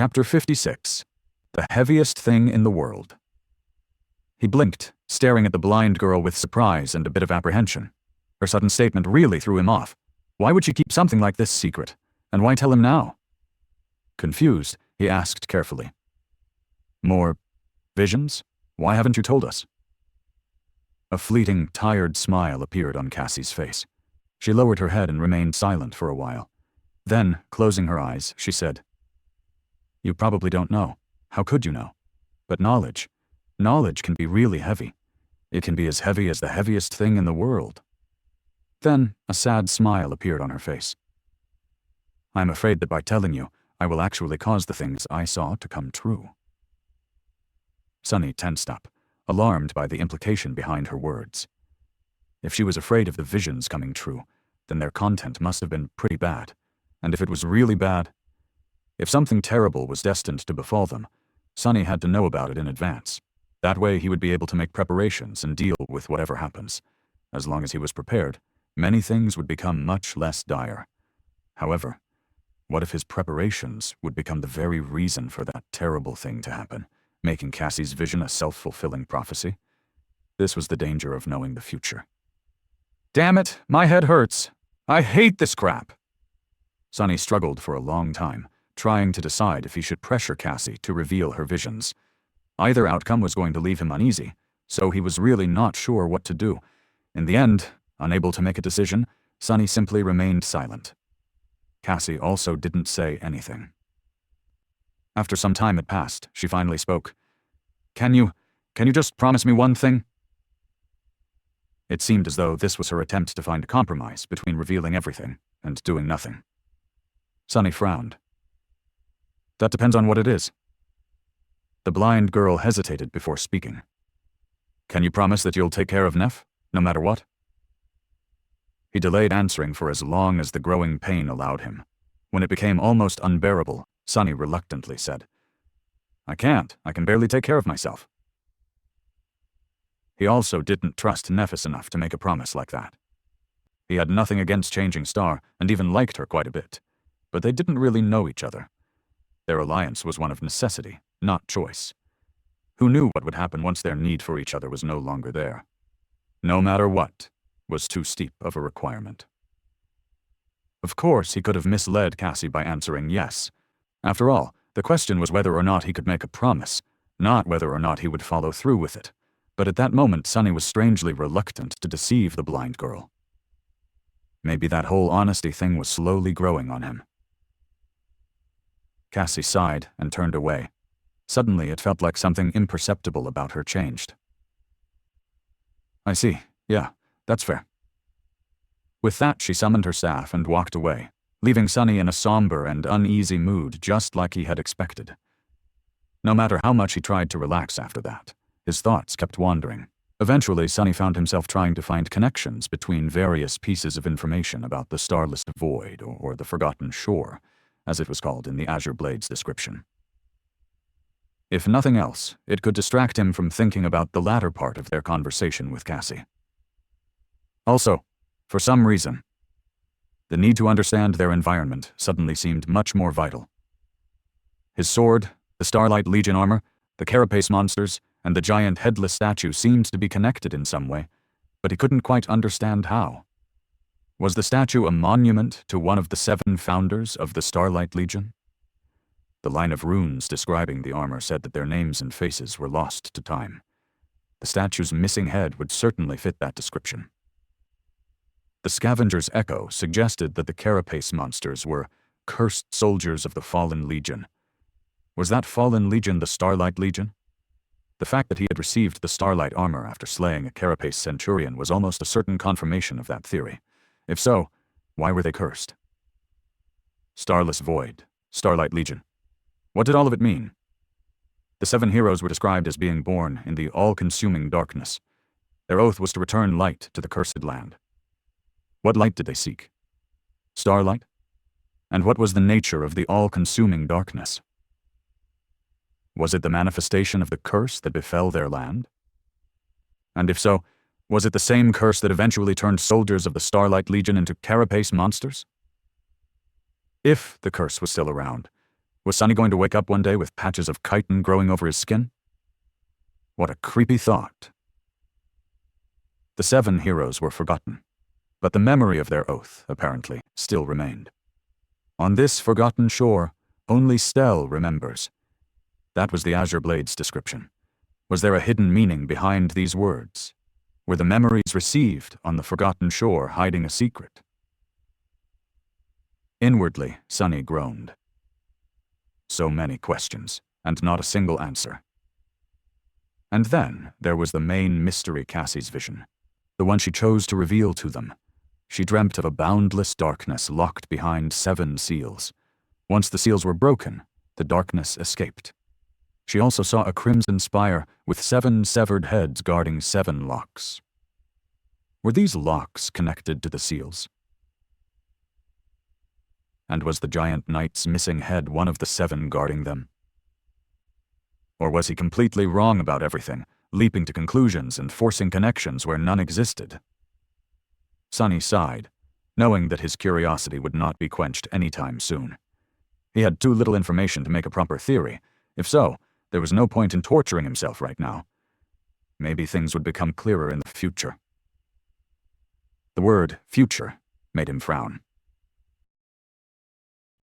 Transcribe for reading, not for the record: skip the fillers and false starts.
Chapter 56. The Heaviest Thing in the World. He blinked, staring at the blind girl with surprise and a bit of apprehension. Her sudden statement really threw him off. Why would she keep something like this secret? And why tell him now? Confused, he asked carefully. More visions? Why haven't you told us? A fleeting, tired smile appeared on Cassie's face. She lowered her head and remained silent for a while. Then, closing her eyes, she said, "You probably don't know. How could you know? But knowledge can be really heavy. It can be as heavy as the heaviest thing in the world." Then, a sad smile appeared on her face. "I'm afraid that by telling you, I will actually cause the things I saw to come true." Sunny tensed up, alarmed by the implication behind her words. If she was afraid of the visions coming true, then their content must have been pretty bad. And if it was really bad, if something terrible was destined to befall them, Sunny had to know about it in advance. That way he would be able to make preparations and deal with whatever happens. As long as he was prepared, many things would become much less dire. However, what if his preparations would become the very reason for that terrible thing to happen, making Cassie's vision a self-fulfilling prophecy? This was the danger of knowing the future. "Damn it, my head hurts. I hate this crap." Sunny struggled for a long time, trying to decide if he should pressure Cassie to reveal her visions. Either outcome was going to leave him uneasy, so he was really not sure what to do. In the end, unable to make a decision, Sunny simply remained silent. Cassie also didn't say anything. After some time had passed, she finally spoke. Can you just promise me one thing?" It seemed as though this was her attempt to find a compromise between revealing everything and doing nothing. Sunny frowned. "That depends on what it is." The blind girl hesitated before speaking. "Can you promise that you'll take care of Neff, no matter what?" He delayed answering for as long as the growing pain allowed him. When it became almost unbearable, Sunny reluctantly said, "I can't. I can barely take care of myself." He also didn't trust Nephis enough to make a promise like that. He had nothing against Changing Star and even liked her quite a bit, but they didn't really know each other. Their alliance was one of necessity, not choice. Who knew what would happen once their need for each other was no longer there? No matter what was too steep of a requirement. Of course, he could have misled Cassie by answering yes. After all, the question was whether or not he could make a promise, not whether or not he would follow through with it. But at that moment, Sunny was strangely reluctant to deceive the blind girl. Maybe that whole honesty thing was slowly growing on him. Cassie sighed and turned away. Suddenly, it felt like something imperceptible about her changed. "I see. Yeah, that's fair." With that, she summoned her staff and walked away, leaving Sunny in a somber and uneasy mood just like he had expected. No matter how much he tried to relax after that, his thoughts kept wandering. Eventually, Sunny found himself trying to find connections between various pieces of information about the Starless Void, or the Forgotten Shore, as it was called in the Azure Blade's description. If nothing else, it could distract him from thinking about the latter part of their conversation with Cassie. Also, for some reason, the need to understand their environment suddenly seemed much more vital. His sword, the Starlight Legion armor, the carapace monsters, and the giant headless statue seemed to be connected in some way, but he couldn't quite understand how. Was the statue a monument to one of the 7 founders of the Starlight Legion? The line of runes describing the armor said that their names and faces were lost to time. The statue's missing head would certainly fit that description. The Scavenger's Echo suggested that the carapace monsters were cursed soldiers of the Fallen Legion. Was that Fallen Legion the Starlight Legion? The fact that he had received the Starlight armor after slaying a carapace centurion was almost a certain confirmation of that theory. If so, why were they cursed? Starless Void, Starlight Legion. What did all of it mean? The 7 heroes were described as being born in the all-consuming darkness. Their oath was to return light to the cursed land. What light did they seek? Starlight? And what was the nature of the all-consuming darkness? Was it the manifestation of the curse that befell their land? And if so, was it the same curse that eventually turned soldiers of the Starlight Legion into carapace monsters? If the curse was still around, Was Sonny going to wake up one day with patches of chitin growing over his skin? What a creepy thought. The 7 heroes were forgotten, but the memory of their oath, apparently, still remained. On this forgotten shore, only Stell remembers. That was the Azure Blade's description. Was there a hidden meaning behind these words? Were the memories received on the forgotten shore hiding a secret? Inwardly, Sonny groaned. So many questions, and not a single answer. And then there was the main mystery Cassie's vision, the one she chose to reveal to them. She dreamt of a boundless darkness locked behind 7 seals. Once the seals were broken, the darkness escaped. She also saw a crimson spire with 7 severed heads guarding 7 locks. Were these locks connected to the seals? And was the giant knight's missing head one of the 7 guarding them? Or was he completely wrong about everything, leaping to conclusions and forcing connections where none existed? Sonny sighed, knowing that his curiosity would not be quenched anytime soon. He had too little information to make a proper theory. If so, there was no point in torturing himself right now. Maybe things would become clearer in the future. The word future made him frown.